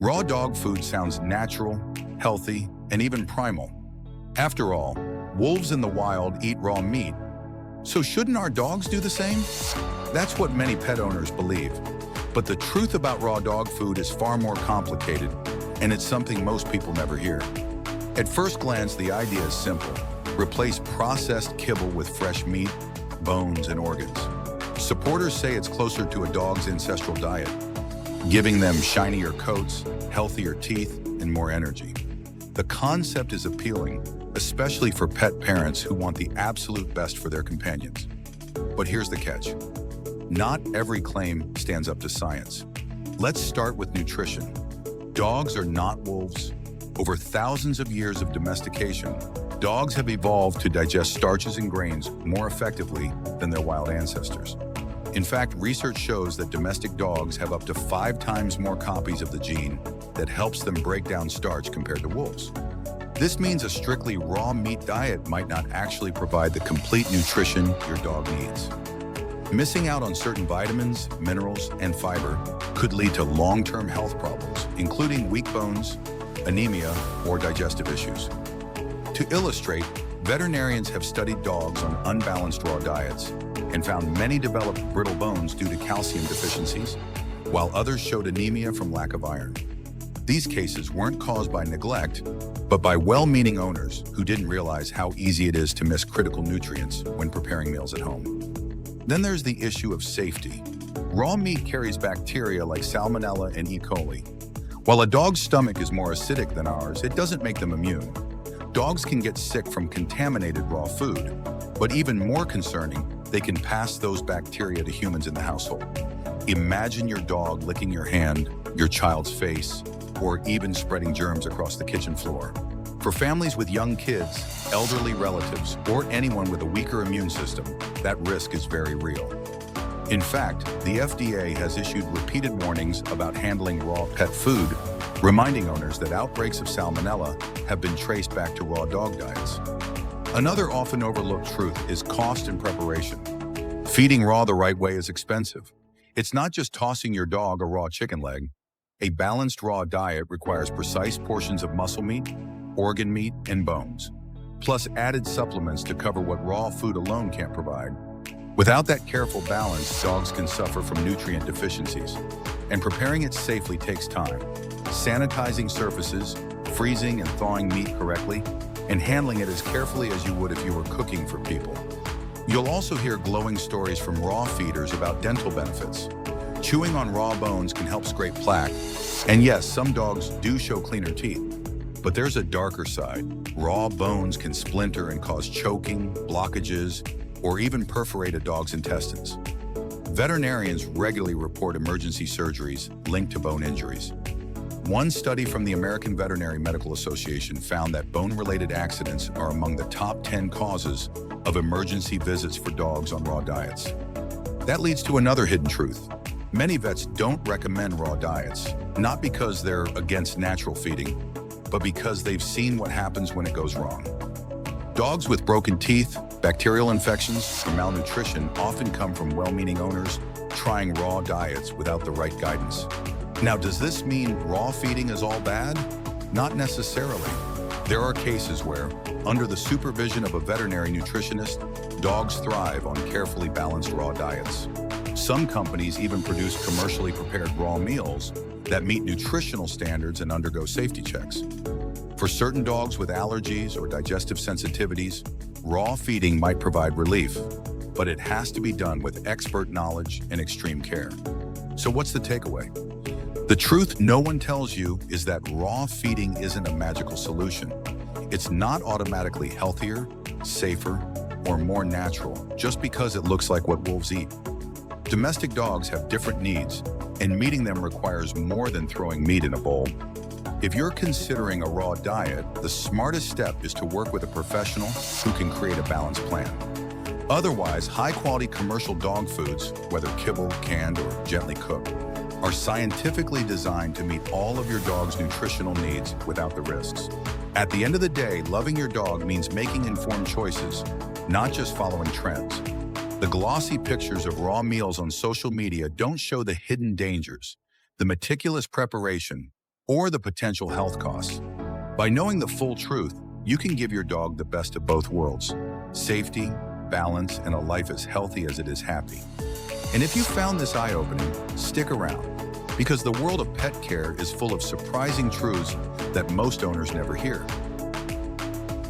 Raw dog food sounds natural, healthy, and even primal. After all, wolves in the wild eat raw meat, so shouldn't our dogs do the same? That's what many pet owners believe. But the truth about raw dog food is far more complicated, and it's something most people never hear. At first glance, the idea is simple. Replace processed kibble with fresh meat, bones, and organs. Supporters say it's closer to a dog's ancestral diet, giving them shinier coats, healthier teeth, and more energy. The concept is appealing, especially for pet parents who want the absolute best for their companions. But here's the catch. Not every claim stands up to science. Let's start with nutrition. Dogs are not wolves. Over thousands of years of domestication, dogs have evolved to digest starches and grains more effectively than their wild ancestors. In fact, research shows that domestic dogs have up to 5 times more copies of the gene that helps them break down starch compared to wolves. This means a strictly raw meat diet might not actually provide the complete nutrition your dog needs. Missing out on certain vitamins, minerals, and fiber could lead to long-term health problems, including weak bones, anemia, or digestive issues. To illustrate, veterinarians have studied dogs on unbalanced raw diets and found many developed brittle bones due to calcium deficiencies, while others showed anemia from lack of iron. These cases weren't caused by neglect, but by well-meaning owners who didn't realize how easy it is to miss critical nutrients when preparing meals at home. Then there's the issue of safety. Raw meat carries bacteria like Salmonella and E. coli. While a dog's stomach is more acidic than ours, it doesn't make them immune. Dogs can get sick from contaminated raw food, but even more concerning, they can pass those bacteria to humans in the household. Imagine your dog licking your hand, your child's face, or even spreading germs across the kitchen floor. For families with young kids, elderly relatives, or anyone with a weaker immune system, that risk is very real. In fact, the FDA has issued repeated warnings about handling raw pet food, reminding owners that outbreaks of Salmonella have been traced back to raw dog diets. Another often overlooked truth is cost and preparation. Feeding raw the right way is expensive. It's not just tossing your dog a raw chicken leg. A balanced raw diet requires precise portions of muscle meat, organ meat, and bones, plus added supplements to cover what raw food alone can't provide. Without that careful balance, dogs can suffer from nutrient deficiencies, and preparing it safely takes time. Sanitizing surfaces, freezing and thawing meat correctly, and handling it as carefully as you would if you were cooking for people. You'll also hear glowing stories from raw feeders about dental benefits. Chewing on raw bones can help scrape plaque, and yes, some dogs do show cleaner teeth. But there's a darker side. Raw bones can splinter and cause choking, blockages, or even perforate a dog's intestines. Veterinarians regularly report emergency surgeries linked to bone injuries. One study from the American Veterinary Medical Association found that bone-related accidents are among the top 10 causes of emergency visits for dogs on raw diets. That leads to another hidden truth. Many vets don't recommend raw diets, not because they're against natural feeding, but because they've seen what happens when it goes wrong. Dogs with broken teeth, bacterial infections, or malnutrition often come from well-meaning owners trying raw diets without the right guidance. Now, does this mean raw feeding is all bad? Not necessarily. There are cases where, under the supervision of a veterinary nutritionist, dogs thrive on carefully balanced raw diets. Some companies even produce commercially prepared raw meals that meet nutritional standards and undergo safety checks. For certain dogs with allergies or digestive sensitivities, raw feeding might provide relief, but it has to be done with expert knowledge and extreme care. So what's the takeaway? The truth no one tells you is that raw feeding isn't a magical solution. It's not automatically healthier, safer, or more natural just because it looks like what wolves eat. Domestic dogs have different needs, and meeting them requires more than throwing meat in a bowl. If you're considering a raw diet, the smartest step is to work with a professional who can create a balanced plan. Otherwise, high-quality commercial dog foods, whether kibble, canned, or gently cooked, are scientifically designed to meet all of your dog's nutritional needs without the risks. At the end of the day, loving your dog means making informed choices, not just following trends. The glossy pictures of raw meals on social media don't show the hidden dangers, the meticulous preparation, or the potential health costs. By knowing the full truth, you can give your dog the best of both worlds: safety, balance, and a life as healthy as it is happy. And if you found this eye-opening, stick around, because the world of pet care is full of surprising truths that most owners never hear.